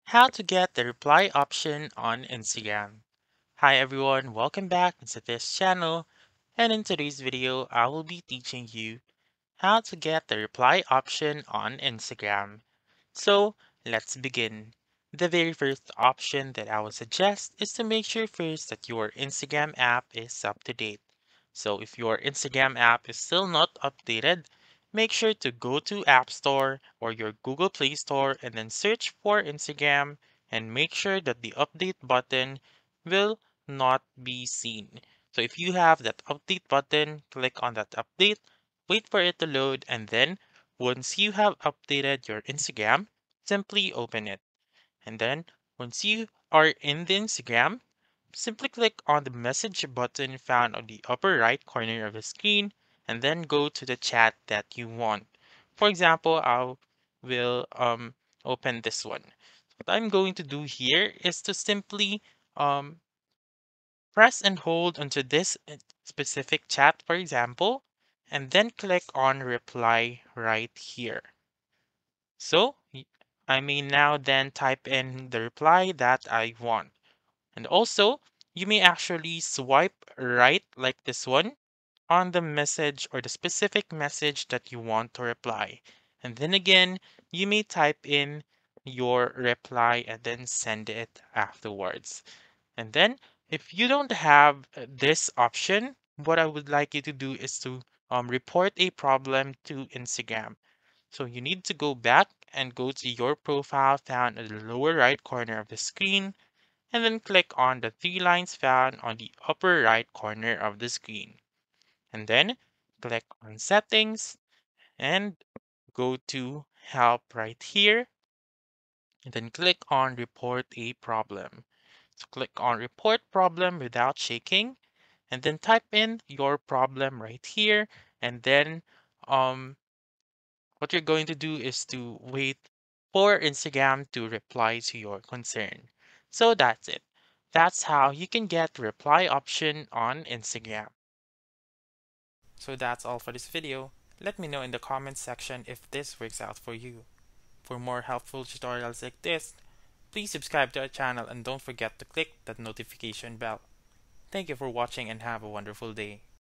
How to get the reply option on Instagram. Hi everyone, welcome back to this channel, and in today's video I will be teaching you how to get the reply option on Instagram. So let's begin. The very first option that I would suggest is to make sure first that your Instagram app is up to date. So if your Instagram app is still not updated, make sure to go to App Store or your Google Play Store and then search for Instagram and make sure that the update button will not be seen. So if you have that update button, click on that update, wait for it to load, and then once you have updated your Instagram, simply open it. And then once you are in the Instagram, simply click on the message button found on the upper right corner of the screen and then go to the chat that you want. For example, I will open this one. What I'm going to do here is to simply um, press and hold onto this specific chat, for example, and then click on reply right here. So I may now then type in the reply that I want. And also, you may actually swipe right like this one on the message or the specific message that you want to reply. And then again, you may type in your reply and then send it afterwards. And then if you don't have this option, what I would like you to do is to report a problem to Instagram. So you need to go back and go to your profile found at the lower right corner of the screen and then click on the three lines found on the upper right corner of the screen. And then click on settings and go to help right here and then click on report a problem. So click on report problem without shaking and then type in your problem right here and then um what you're going to do is to wait for Instagram to reply to your concern. So that's it. That's how you can get the reply option on Instagram. So that's all for this video. Let me know in the comments section if this works out for you. For more helpful tutorials like this, please subscribe to our channel and don't forget to click that notification bell. Thank you for watching and have a wonderful day.